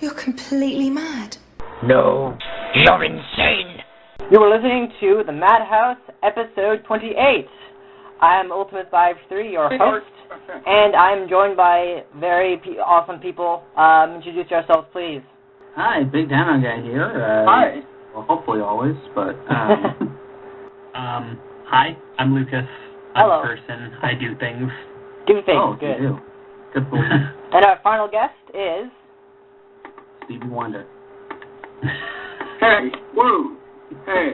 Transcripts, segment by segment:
You're completely mad. No, you're insane. You are listening to The Madhouse, episode 28. I'm Ultimate53, your host, and I'm joined by very awesome people. Introduce yourselves, please. Hi, Big Dano Guy here. Hi. Well, hopefully always, but, Hi, I'm Lucas. I'm Hello. a person. I do things. Do things, oh, good. you do. Good boy. And our final guest is... Stevie Wonder. Hey, whoa, hey.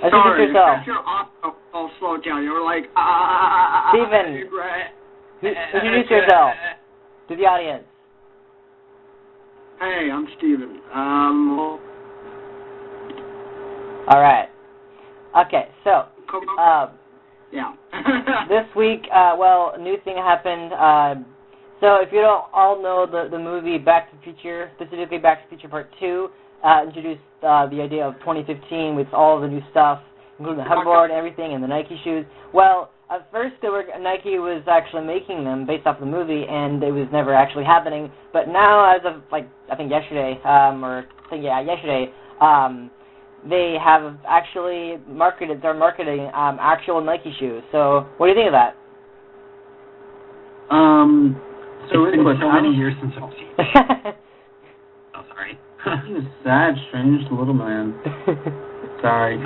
Introduce yourself. Your all slowed down. You were like, Steven. Introduce yourself to the audience. Hey, I'm Steven. All right. Okay, so... yeah. This week, a new thing happened. So if you don't all know the movie Back to the Future, specifically Back to the Future Part 2, introduced the idea of 2015 with all the new stuff, including the hoverboard and everything, and the Nike shoes. Well, at first Nike was actually making them based off the movie, and it was never actually happening. But now, as of I think yesterday, yesterday, they have actually they're marketing actual Nike shoes. So what do you think of that? So it's been so many years since I've seen it. Oh, sorry. He was sad, strange little man. Sorry.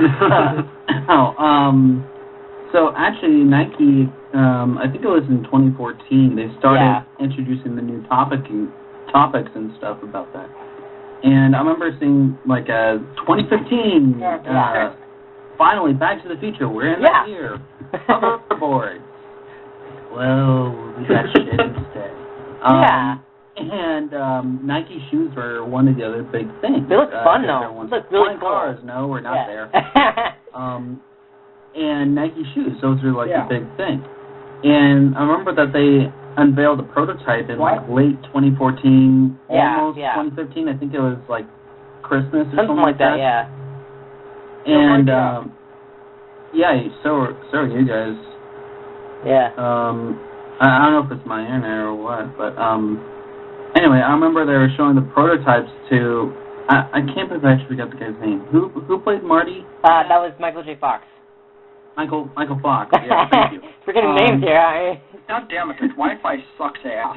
So actually Nike, I think it was in 2014, they started introducing the new topics and stuff about that. And I remember seeing, 2015, finally, Back to the Future, we're in that year. Hoverboards. Well, we got shit instead. And Nike shoes were one of the other big things. They look fun, though. They look really cool. Cars, no, we're not there. And Nike shoes, those are the big thing. And I remember that they unveiled a prototype in late 2014, almost 2015. I think it was Christmas or something like that. Yeah. And so are you guys. Yeah. I don't know if it's my internet or what, but anyway, I remember they were showing the prototypes to. I can't believe I actually got the guy's name. Who played Marty? That was Michael J. Fox. Michael Fox. Yeah, thank you. Forgetting names here. God damn it, this Wi-Fi sucks ass.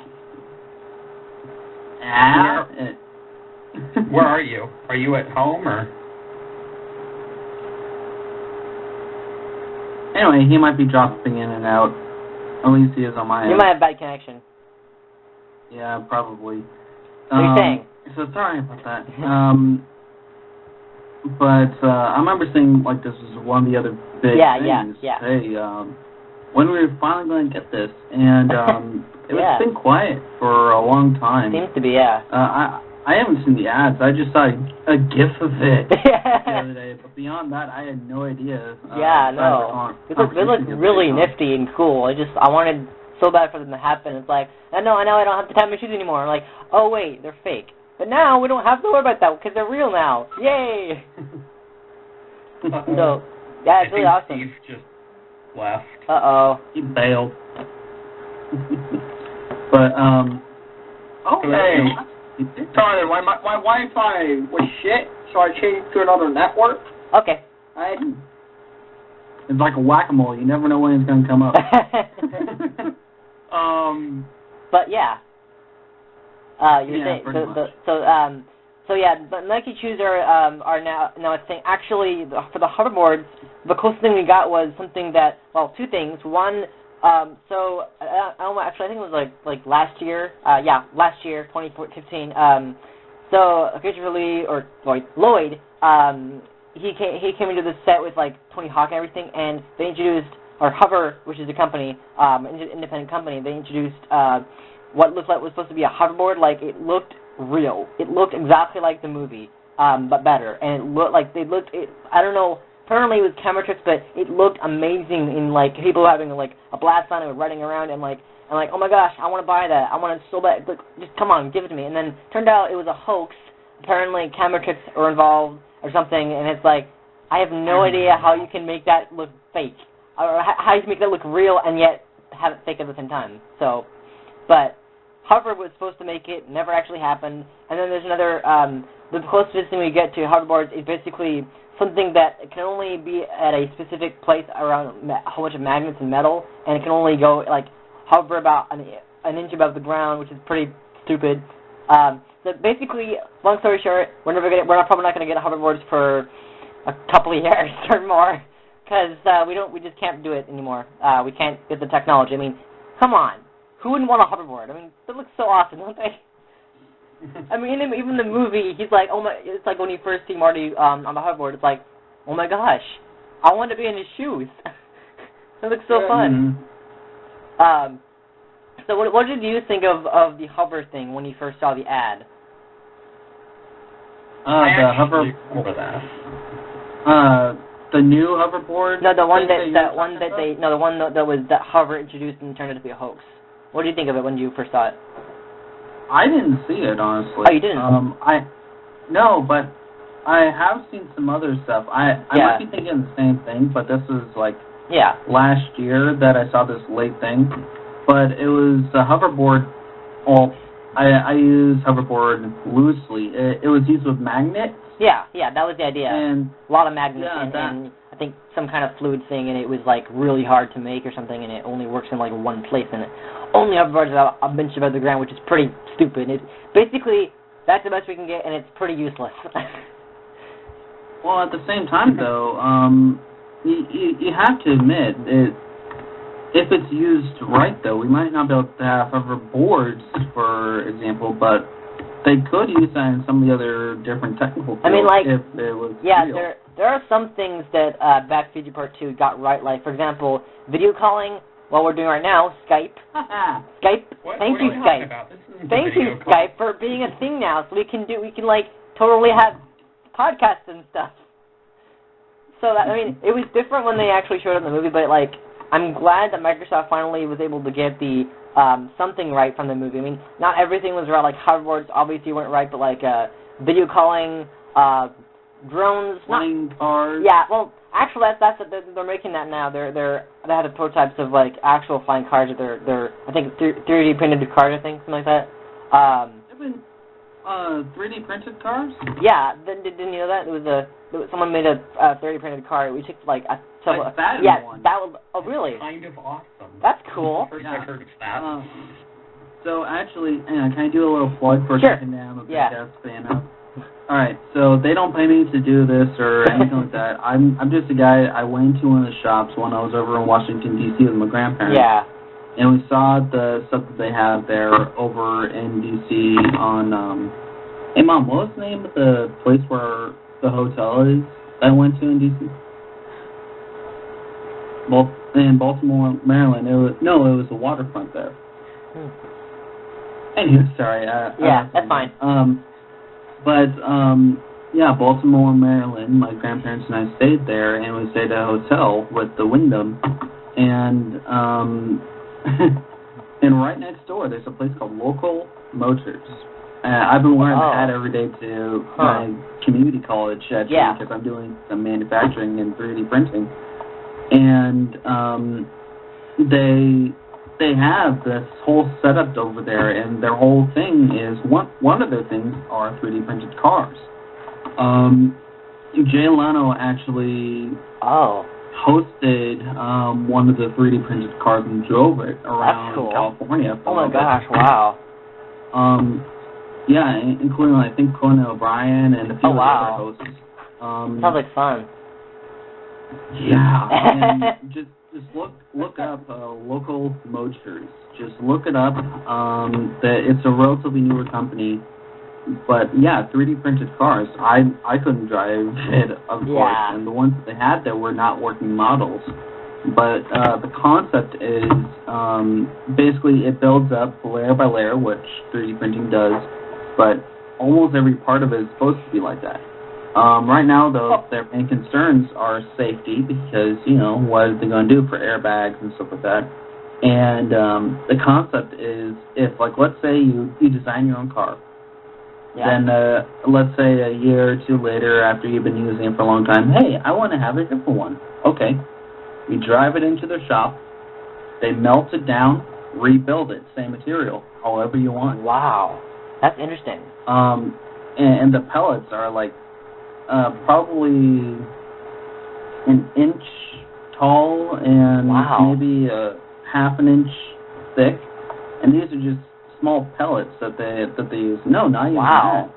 Where are you? Are you at home or? Anyway, he might be dropping in and out. At least he is on my end. You might have bad connection. Yeah, probably. What are you saying? So sorry about that. But I remember saying this was one of the other big things. Yeah. Hey, when we were finally going to get this, and it's been quiet for a long time. Seems to be, yeah. I haven't seen the ads. I just saw a GIF of it the other day. But beyond that, I had no idea. It looked really nifty and cool. I wanted so bad for them to happen. It's I know I don't have to tie my shoes anymore. I'm oh wait, they're fake. But now we don't have to worry about that because they're real now. Yay! So, it's really awesome. Steve just left. Uh-oh. He bailed. But, okay. Sorry, my Wi-Fi was shit, so I changed to another network. Okay. It's like a whack-a-mole. You never know when it's going to come up. But yeah. You're saying but Nike shoes are now a thing. Actually, for the hoverboards, the closest thing we got was something that two things. One, I think it was last year. Last year, 2015. So Christopher Lee or Lloyd, he came into the set with Tony Hawk and everything, and they introduced Hover, which is a company, independent company. They introduced what looked like was supposed to be a hoverboard. It looked real. It looked exactly like the movie, but better. And it looked I don't know. Apparently it was camera tricks, but it looked amazing in people having a blast on it, running around, and oh my gosh, I want to buy that. I want it so bad. Just come on, give it to me. And then turned out it was a hoax. Apparently camera tricks were involved or something, and it's I have no idea how you can make that look fake, or how you can make that look real and yet have it fake at the same time. So, but hoverboard was supposed to make it, never actually happened. And then there's another, the closest thing we get to hoverboards is basically something that can only be at a specific place around a whole bunch of magnets and metal, and it can only go, like, hover about an inch above the ground, which is pretty stupid. So basically, long story short, we're probably not going to get hoverboards for a couple of years or more, because we just can't do it anymore. We can't get the technology. I mean, come on, who wouldn't want a hoverboard? I mean, they look so awesome, don't they? I mean, even the movie, he's like, oh my, it's like when you first see Marty on the hoverboard, it's like, oh my gosh, I want to be in his shoes. It looks so fun. So what did you think of the hover thing when you first saw the ad? The hover. The new hoverboard. No, the one that hover introduced and turned out to be a hoax. What do you think of it when you first saw it? I didn't see it, honestly. Oh, you didn't? No, but I have seen some other stuff. I might be thinking the same thing, but this is like last year that I saw this late thing. But it was a hoverboard. Well, I use hoverboard loosely. It was used with magnets. Yeah, that was the idea. And a lot of magnets and I think some kind of fluid thing, and it was like really hard to make or something, and it only works in like one place, and it only hoverboards about a bench above the ground, which is pretty stupid. Basically, that's the best we can get, and it's pretty useless. Well, at the same time, though, you have to admit, if it's used right, though, we might not be able to have hoverboards, for example, but they could use that in some of the other different technical fields. I mean, like, if it was real. There are some things that Back to Future Part 2 got right, like, for example, video calling, what we're doing right now, Skype. Skype. Thank you, Skype. Thank you, Skype, for being a thing now, so we can like totally have podcasts and stuff. So that, I mean, it was different when they actually showed it in the movie, but like, I'm glad that Microsoft finally was able to get the something right from the movie. I mean, not everything was right. Like hoverboards obviously weren't right, but like video calling, drones, flying cars. Yeah, well, actually, they're making that now. They have the prototypes of like actual flying cars. They're I think 3D printed cars. I think something like that. There been 3D printed cars? Yeah, didn't you know that? Someone made a 3D printed car. We took like a one. That was really kind of awesome. That's cool. First I heard of that. So actually, can I do a little plug for Second Dam? I'm a big ass fan of. All right, so they don't pay me to do this or anything like that. I'm just a guy. I went into one of the shops when I was over in Washington D.C. with my grandparents. Yeah. And we saw the stuff that they have there over in D.C. on. Hey Mom, what was the name of the place where the hotel is that I went to in D.C.? In Baltimore, Maryland. It was the waterfront there. Anyway, sorry. That's fine. Baltimore, Maryland. My grandparents and I stayed there, and we stayed at a hotel with the Wyndham, and and right next door there's a place called Local Motors. I've been wearing the hat every day to my community college because I'm doing some manufacturing and 3D printing. And they have this whole setup over there, and their whole thing is one of their things are 3D printed cars. Jay Leno actually hosted one of the 3D printed cars and drove it around California. Oh my gosh! Wow. Including I think Conan O'Brien and a few other hosts. Sounds like fun. Yeah, and just look up Local Motors. Just look it up. It's a relatively newer company, but 3D printed cars. I couldn't drive it, of course, and the ones that they had there were not working models. But the concept is basically it builds up layer by layer, which 3D printing does, but almost every part of it is supposed to be like that. Right now, though, their main concerns are safety because, what are they going to do for airbags and stuff like that? And the concept is if, like, let's say you design your own car. Then let's say a year or two later after you've been using it for a long time, hey, I want to have a different one. Okay. You drive it into their shop. They melt it down, rebuild it, same material. however you want. Wow, that's interesting. And the pellets are like probably an inch tall and maybe a half an inch thick, and these are just small pellets that they use. No, not even that.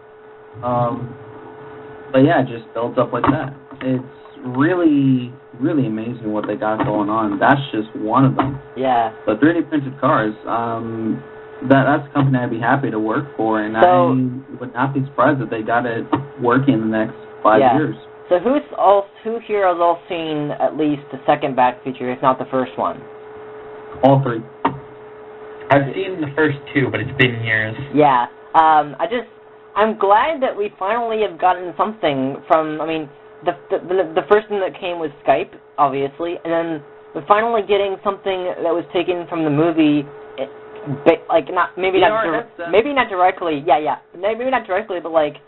But yeah, it just builds up like that. It's really, really amazing what they got going on. That's just one of them. Yeah. But 3D printed cars, that's a company I'd be happy to work for, and I would not be surprised if they got it working in the next 5 years. So who here has all seen at least the second Back to the Future, if not the first one? All three. I've seen the first two, but it's been years. Yeah. I'm glad that we finally have gotten something from, I mean, the first thing that came was Skype, obviously, and then we're finally getting something that was taken from the movie, maybe not directly, maybe not directly, but like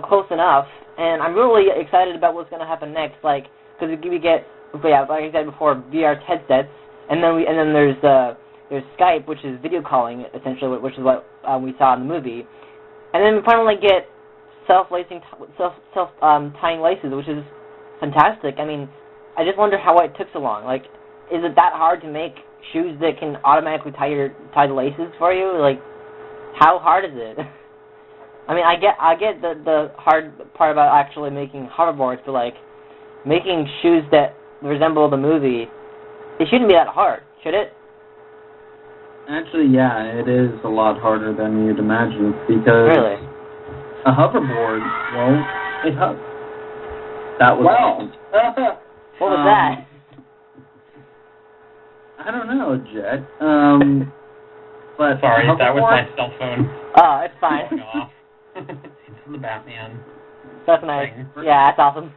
close enough. And I'm really excited about what's going to happen next, because we get, like I said before, VR headsets, and then there's Skype, which is video calling essentially, which is what we saw in the movie, and then we finally get self-tying laces, which is fantastic. I mean, I just wonder how it took so long. Like, is it that hard to make shoes that can automatically tie the laces for you? Like, how hard is it? I mean, I get the hard part about actually making hoverboards, but like making shoes that resemble the movie, it shouldn't be that hard, should it? Actually, yeah, it is a lot harder than you'd imagine, because really? A hoverboard, well, it hovers. That was awesome. What was that? I don't know, Jet. But sorry, that was my cell phone. Oh, it's fine. Going off. It's the Batman. That's nice. Thing. Yeah, that's awesome.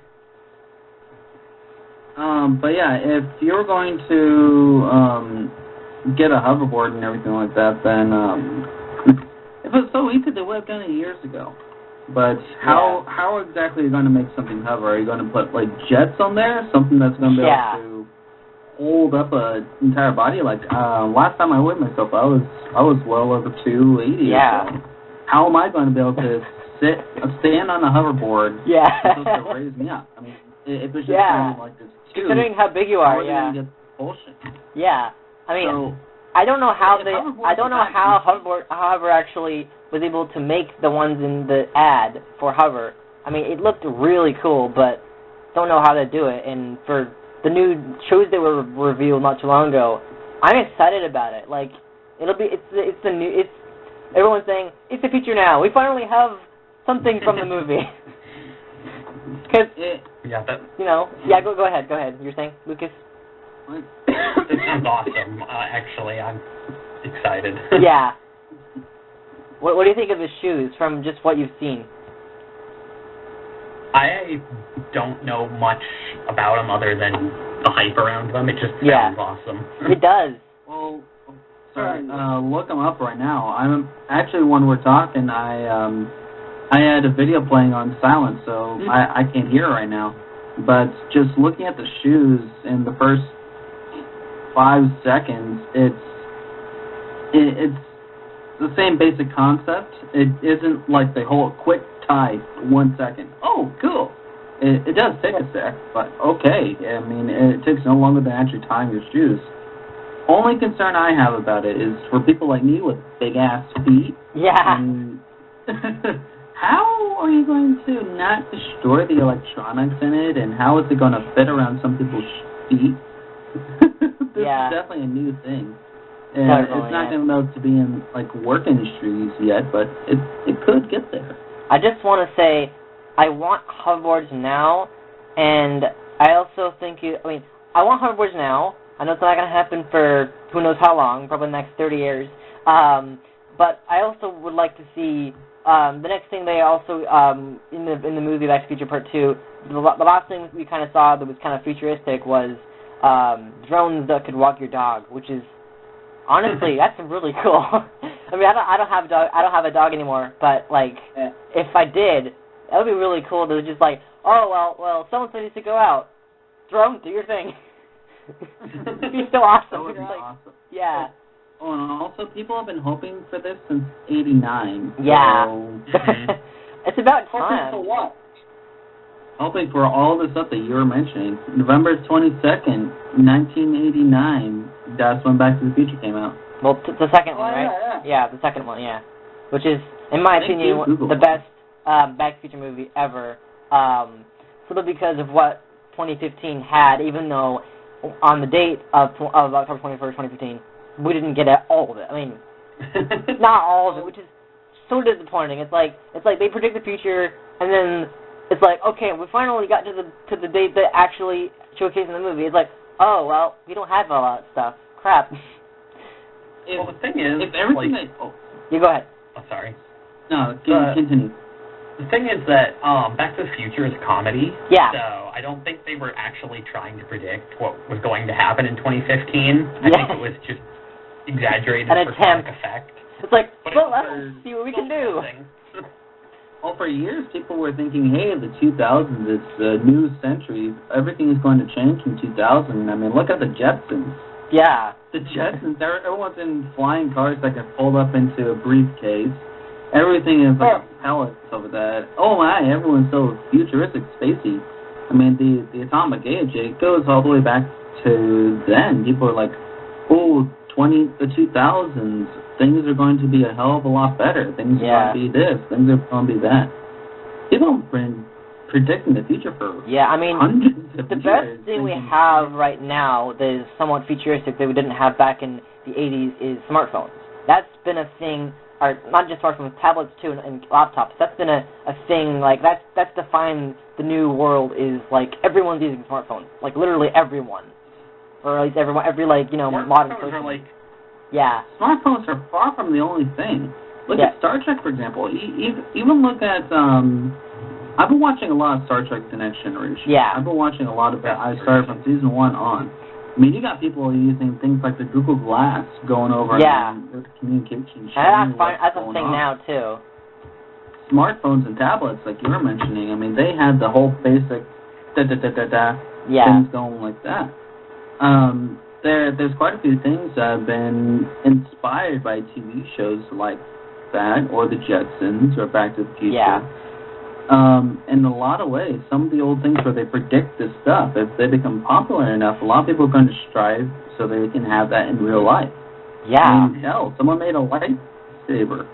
But yeah, if you're going to get a hoverboard and everything like that, then if it was so easy, they would have done it years ago. But how exactly are you going to make something hover? Are you going to put like jets on there, something that's going to be able to hold up an entire body? Like last time I weighed myself, I was well over 280. Yeah. So how am I going to be able to stand on a hoverboard? Yeah. To raise me up? I mean, if it's just kind of like this. Considering how big you are, Get bullshit. Yeah. I mean, I don't know how Hover actually was able to make the ones in the ad for Hover. I mean, it looked really cool, but don't know how to do it. And for the new shows that were revealed not too long ago, I'm excited about it. Like, everyone's saying it's the future now. We finally have something from the movie. Cause go ahead. You're saying, Lucas? It sounds awesome. Actually, I'm excited. Yeah. What do you think of the shoes from just what you've seen? I don't know much about them other than the hype around them. It just sounds awesome. It does. Well, sorry. Look them up right now. I'm actually, when we're talking, I had a video playing on silent, so I can't hear it right now. But just looking at the shoes in the first 5 seconds, it's the same basic concept. It isn't like they hold quick tie 1 second. Oh, cool. It does take a sec, but okay. I mean, it takes no longer than actually tying your shoes. Only concern I have about it is for people like me with big ass feet. Yeah. How are you going to not destroy the electronics in it, and how is it going to fit around some people's feet? This is definitely a new thing. And it's not going to be able to be in work industries yet, but it could get there. I just want to say, I want hoverboards now, and I also think I want hoverboards now. I know it's not going to happen for who knows how long, probably the next 30 years. But I also would like to see the next thing they also in the movie Back to the Future Part 2. The last thing we kind of saw that was kind of futuristic was drones that could walk your dog, which is honestly that's really cool. I mean, I don't have a dog. I don't have a dog anymore, but if I did, that would be really cool. To just well, someone needs to go out. Drone, do your thing. It'd be so awesome. That would be awesome. Yeah. Oh, and also people have been hoping for this since '89. Yeah. So, It's about Hoping time. for what? hoping for all the stuff that you were mentioning. November 22nd, 1989. That's when Back to the Future came out. Well, the second one, Oh, right? yeah. The second one, yeah. Which is, in my Thank opinion, you, Google. the best Back to the Future movie ever. Simply because of what 2015 had, even though on the date of October 21st, 2015, we didn't get all of it. I mean, not all of it, which is so disappointing. It's like they predict the future, and then it's like, okay, we finally got to the date that actually showcased in the movie. It's like, oh well, we don't have all that stuff. Crap. Well, the thing is, If everything like, You go ahead. oh, sorry. No, continue. The thing is that Back to the Future is a comedy. Yeah. So I don't think they were actually trying to predict what was going to happen in 2015. I Yeah. think it was just exaggerated An for attempt. comic effect. It's like, But well, it's let's for see what we can do. something. Well, for years, people were thinking, hey, the 2000s, it's a new century. Everything is going to change in 2000. I mean, look at the Jetsons. Yeah. The Jetsons, everyone's in flying cars that can fold up into a briefcase. Everything is like pellets over that. Oh my, everyone's so futuristic, spacey. I mean, the atomic age, it goes all the way back to then. People are like, oh, the 2000s, things are going to be a hell of a lot better. Things are going to be this, things are going to be that. People have been predicting the future for I mean, hundreds of the years. best thing we have right now that is somewhat futuristic that we didn't have back in the 80s is smartphones. That's been a thing, or not just smartphones, tablets too, and laptops. That's been a thing, like, that's defined the new world is, like, everyone's using smartphones. Like, literally everyone. Or at least everyone, modern Smartphones person. are like, Yeah. Smartphones are far from the only thing. Look Yeah. at Star Trek, for example. Even look at, I've been watching a lot of Star Trek The Next Generation. Yeah. I've been watching a lot of it. I started from season 1 on. I mean, you got people using things like the Google Glass going over and communication. And that's a going thing on. now, too. Smartphones and tablets, like you were mentioning, I mean, they had the whole basic Yeah. things going like that. There's quite a few things that have been inspired by TV shows like that, or the Jetsons, or Back to the Future. Yeah. In a lot of ways, some of the old things where they predict this stuff, if they become popular enough, a lot of people are going to strive so they can have that in real life. Yeah. I mean, hell, someone made a lightsaber.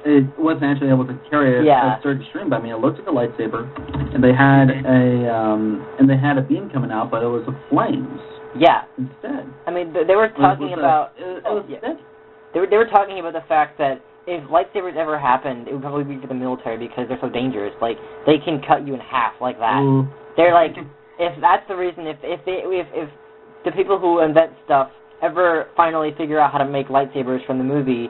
It wasn't actually able to carry a certain string, but I mean, it looked like a lightsaber, and they had a beam coming out, but it was of flames. Yeah. Instead. I mean, they were talking about. They were talking about the fact that if lightsabers ever happened, it would probably be for the military because they're so dangerous. Like, they can cut you in half like that. Ooh. They're like, if that's the reason, if the people who invent stuff ever finally figure out how to make lightsabers from the movie,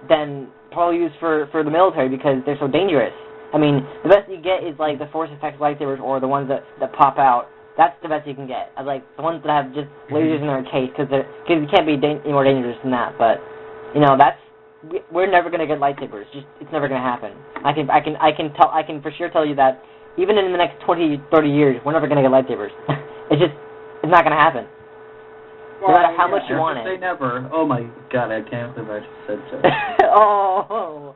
then probably used for the military because they're so dangerous. I mean, the best you get is like the force effect lightsabers or the ones that pop out. That's the best you can get. Like the ones that have just lasers in their case because you can't be any more dangerous than that. But we're never gonna get lightsabers. It's never gonna happen. I can for sure tell you that even in the next 20, 30 years, we're never gonna get lightsabers. It's not gonna happen. No matter how much you want it. Say never. Oh my God, I can't believe I just said so. Oh.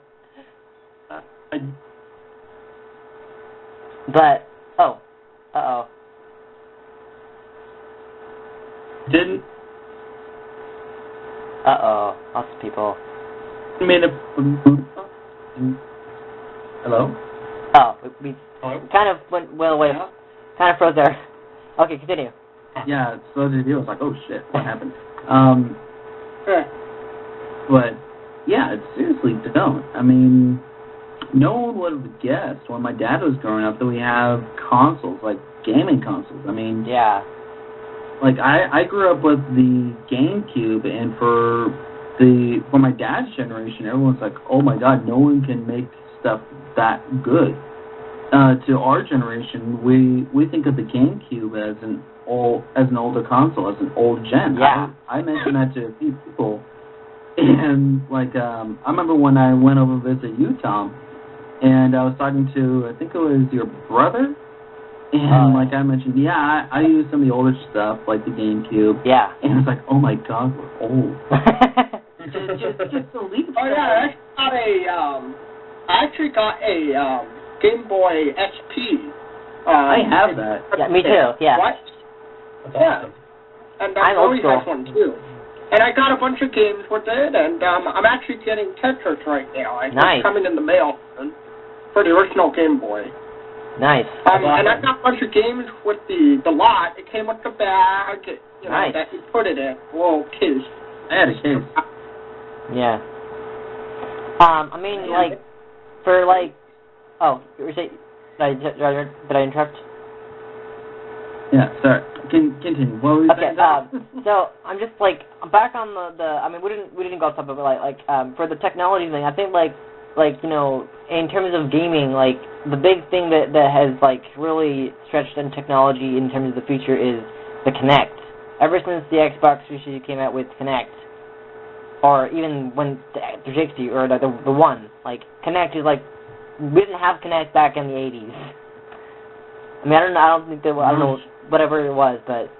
But uh-oh. Didn't. Uh-oh. Lots of people. Hello? Oh, we hello? kind of went away. Kind of froze there. Okay, continue. Yeah, so did you. I was like, oh shit, what happened? But yeah, it seriously don't. I mean, no one would have guessed when my dad was growing up that we have consoles, like gaming consoles. I mean, yeah. Like I grew up with the GameCube, and for my dad's generation, everyone's like, oh my God, no one can make stuff that good. To our generation, we think of the GameCube as an older console, as an old gen. Yeah. I mentioned that to a few people, and like I remember when I went over to visit you, Tom, and I was talking to, I think it was your brother, And like I mentioned, I use some of the older stuff, like the GameCube. Yeah. And it's like, oh my God, we're old. just the leap. Oh yeah, I actually got a Game Boy SP. I have that. Yeah, me too. Yeah. What? That's awesome. And I'm old Zoe school. has one too. And I got a bunch of games with it, and I'm actually getting Tetris right now. Nice. It's coming in the mail for the original Game Boy. Nice. And I got a bunch of games with the lot. It came with the bag, Nice. that you put it in. Whoa, case. I had a case. Yeah. I mean, like, for like, oh, you were saying, did I interrupt? Yeah, sorry. Continue. What were you Okay, saying? so I'm just like back on the I mean we didn't go off topic, but like for the technology thing, I think like you know, in terms of gaming, like the big thing that has like really stretched in technology in terms of the future is the Kinect. Ever since the Xbox 360 came out with Kinect, or even when the 360 or the one, like Kinect is like, we didn't have Kinect back in the 80s. I mean, I don't think there was, I don't know, whatever it was, but,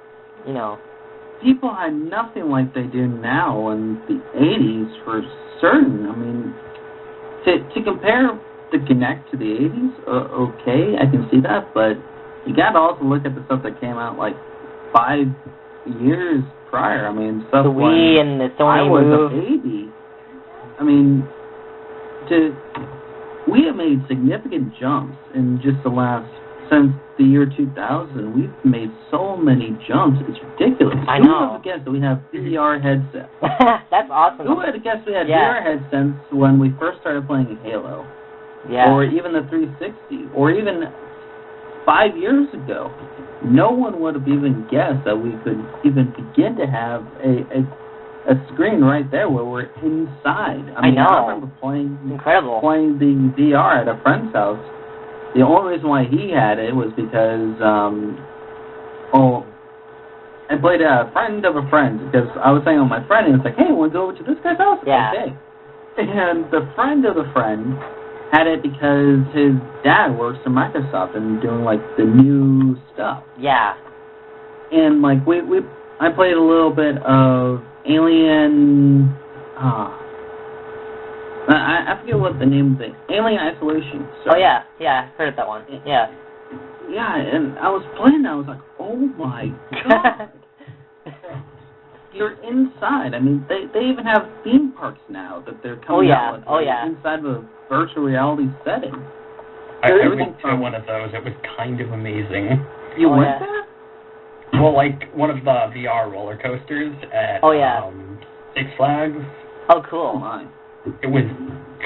you know. People had nothing like they do now in the 80s for certain. I mean, to compare the Kinect to the 80s, okay, I can see that, but you got to also look at the stuff that came out like 5 years prior. I mean, stuff the Wii when and the Sony I was Move. a baby. I mean, we have made significant jumps in just the last, since the year 2000. We've made so many jumps, it's ridiculous. I Who know. would have guessed that we have VR headsets? That's awesome. Who would have guessed we had Yeah. VR headsets when we first started playing Halo? Yeah. Or even the 360, or even 5 years ago. No one would have even guessed that we could even begin to have a screen right there where we're inside. I mean, know. I remember playing the VR at a friend's house. The only reason why he had it was because, I played a friend of a friend, because I was saying with my friend, and it's like, hey, want to go over to this guy's house? Yeah. Okay. And the friend of the friend had it because his dad works for Microsoft and doing, like, the new stuff. Yeah. And, like, I played a little bit of Alien, I forget what the name of the Alien Isolation. Oh, yeah. Yeah, I heard of that one. Yeah. Yeah, and I was playing that, I was like, oh my God. You're inside. I mean, they even have theme parks now that they're coming out with. Inside of a virtual reality setting. I went to one of those. It was kind of amazing. You went there? Well, like one of the VR roller coasters at Six Flags. Oh, cool. Oh, my. It was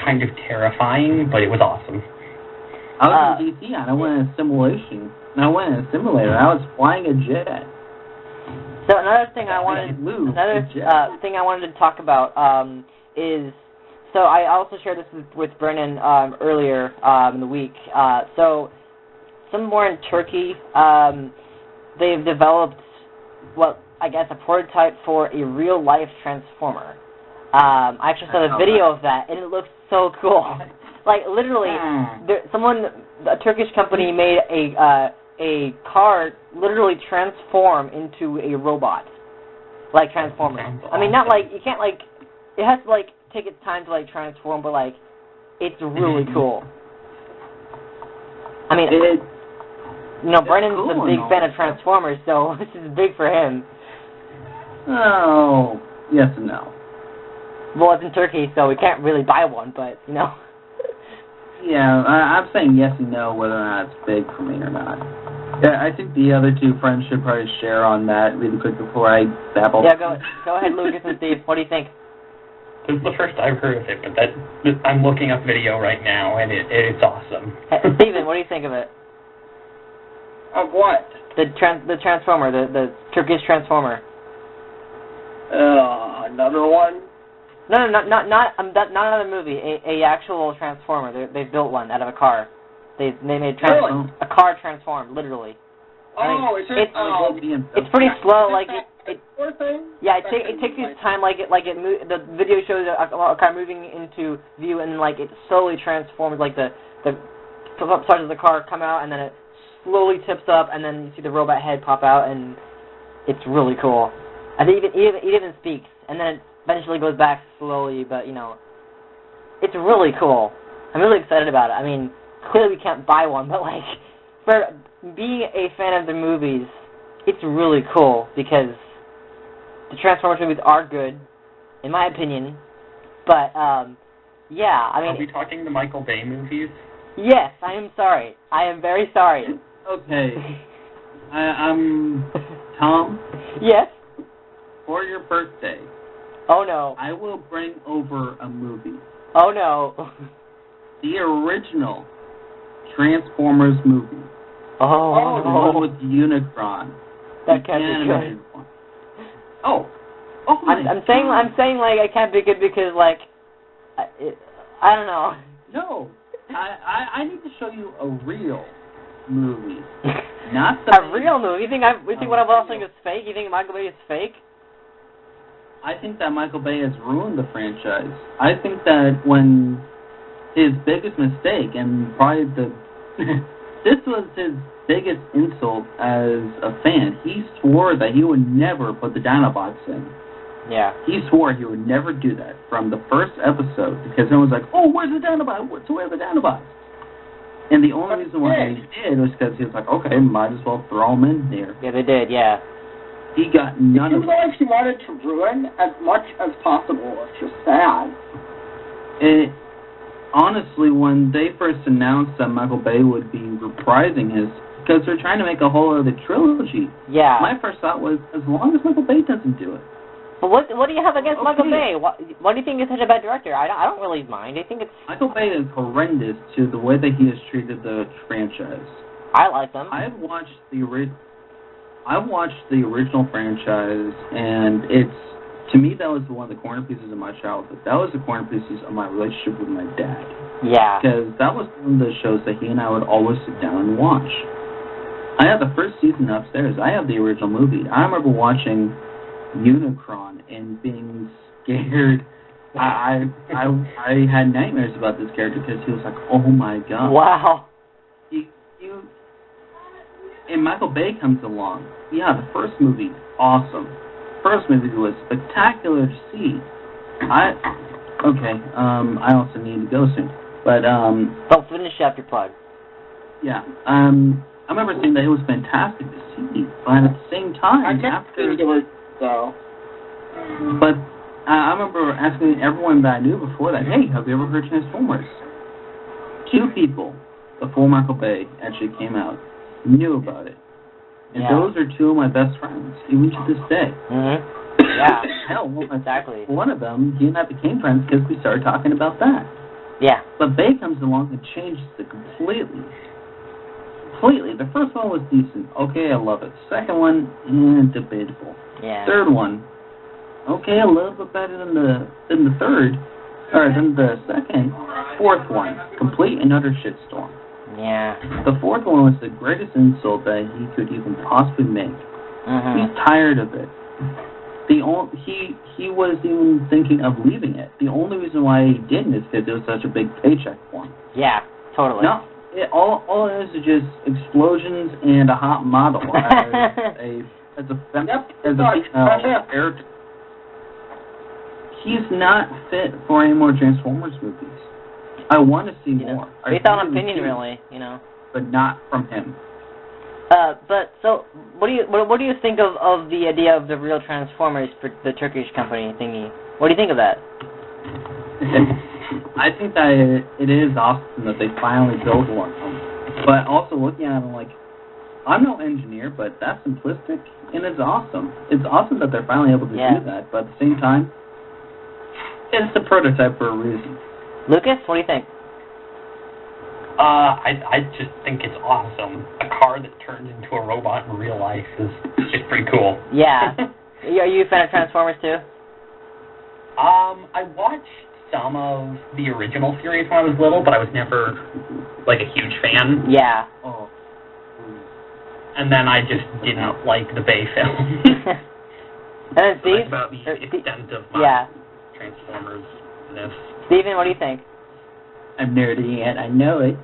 kind of terrifying, but it was awesome. I was in DC and I went in a simulation. And I went in a simulator. I was flying a jet. So another thing I wanted to talk about is, so I also shared this with Brennan earlier in the week. So somewhere in Turkey, they've developed I guess a prototype for a real life transformer. I actually saw the video of that, and it looks so cool. Like literally, a Turkish company made a car literally transform into a robot, like Transformers. I mean, not like, you can't like, it has to like take its time to like transform, but like, it's really cool. I mean, you know, Brennan's a big fan of Transformers, so this is big for him. Oh, yes and no. Well, it's in Turkey, so we can't really buy one, but, you know. Yeah, I'm saying yes and no whether or not it's big for me or not. Yeah, I think the other two friends should probably share on that really quick before I babble. Yeah, go ahead, Lucas and Steve. What do you think? This is the first I've heard of it, but I'm looking up video right now, and it's awesome. Hey, Steven, what do you think of it? Of what? The Transformer, the Turkish Transformer. Another one? No, not another movie. A actual Transformer. They built one out of a car. They made a car transform, literally. Oh, it's pretty slow. Like it yeah, it takes its time. The video shows a car moving into view, and like it slowly transforms. Like the parts of the car come out, and then it slowly tips up, and then you see the robot head pop out, and it's really cool. I think it even speaks, and then it eventually goes back slowly, but, you know, it's really cool. I'm really excited about it. I mean, clearly we can't buy one, but, like, for being a fan of the movies, it's really cool, because the Transformers movies are good, in my opinion, but, yeah, I mean... Are we talking the Michael Bay movies? Yes, I am sorry. I am very sorry. Okay. I'm Tom. Yes? For your birthday, Oh, no. I will bring over a movie. Oh, no. The original Transformers movie. Oh, The one with Unicron. that The can't be animated good. one. Oh. Oh my I'm saying like it can't be good because like I don't know. No. I need to show you a real movie. Not the A real movie? You think what I'm watching is fake? You think Michael Bay is fake? I think that Michael Bay has ruined the franchise. I think that when his biggest mistake, and probably this was his biggest insult as a fan, he swore that he would never put the Dinobots in. Yeah. He swore he would never do that from the first episode because everyone was like, oh, where's the Dinobot? Where's the Dinobots? And the only reason why he did was because he was like, okay, might as well throw them in there. Yeah, they did, yeah. He got none of It seems like she wanted to ruin as much as possible. It's just sad. it. Honestly, when they first announced that Michael Bay would be reprising his, because they're trying to make a whole other trilogy. Yeah. My first thought was, as long as Michael Bay doesn't do it. But what do you have against Okay. Michael Bay? What do you think is such a bad director? I don't really mind. I think it's... Michael Bay is horrendous to the way that he has treated the franchise. I like them. I've watched the original franchise, and it's, to me, that was one of the corner pieces of my childhood. That was the corner pieces of my relationship with my dad. Yeah. Because that was one of the shows that he and I would always sit down and watch. I have the first season upstairs. I have the original movie. I remember watching Unicron and being scared. I had nightmares about this character because he was like, oh my god. Wow. And Michael Bay comes along. Yeah, the first movie, awesome. First movie was spectacular to see. I also need to go soon. But, Don't finish up your plug. yeah, I remember seeing that it was fantastic to see, but at the same time, But I remember asking everyone that I knew before that, hey, have you ever heard Transformers? 2 people before Michael Bay actually came out knew about it. And those are 2 of my best friends, even to this day. Mm-hmm. Yeah. Hell, Exactly. one of them, he and I became friends because we started talking about that. Yeah. But Bay comes along and changes it completely. Completely. The first one was decent. Okay, I love it. Second one, debatable. Yeah. Third one, okay, a little bit better than the third, or than the second. Fourth one, complete and utter shitstorm. Yeah. The fourth one was the greatest insult that he could even possibly make. Mm-hmm. He's tired of it. He was even thinking of leaving it. The only reason why he didn't is because it was such a big paycheck for him. Yeah, totally. No, all it is just explosions and a hot model as a female character. He's not fit for any more Transformers movies. I want to see more. Based on opinion, really, you know. But not from him. But so, what do you think of the idea of the real Transformers for the Turkish company thingy? What do you think of that? I think that it is awesome that they finally built one. But also looking at it, like, I'm no engineer, but that's simplistic, and it's awesome. It's awesome that they're finally able to do that, but at the same time, it's a prototype for a reason. Lucas, what do you think? I just think it's awesome. A car that turns into a robot in real life is just pretty cool. Yeah. Are you a fan of Transformers too? I watched some of the original series when I was little, but I was never, like, a huge fan. Yeah. Oh. And then I just didn't like the Bay film. And then Steve? That's about the extent of my Transformers-ness. Steven, what do you think? I'm nerdy and I know it.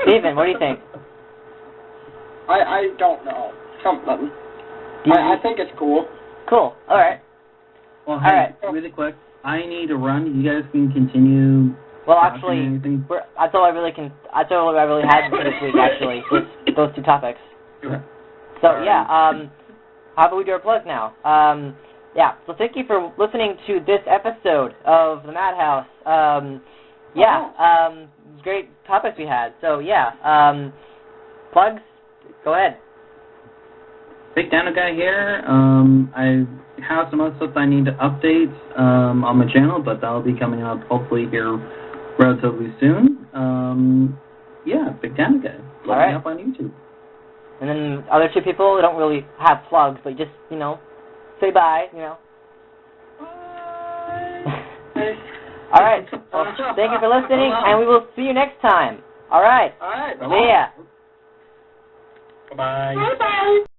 Steven, what do you think? I don't know. Something. I think it's cool. Cool. All right. Well, All hey, right. really quick, I need to run. You guys can continue. Well, talking actually, anything. that's all I really had for this week. Actually, just those two topics. Okay. So All yeah. right. How about we do our plug now? Yeah. So thank you for listening to this episode of the Madhouse. Great topics we had. So yeah. Plugs. Go ahead. Big Dano Guy here. I have some other stuff I need to update on my channel, but that'll be coming up hopefully here relatively soon. Yeah, Big Dano Guy. Look All right. me up on YouTube. And then other two people who don't really have plugs, but just, say bye, All right. Well, thank you for listening, and we will see you next time. All right. All right. See ya. Bye-bye. Bye-bye.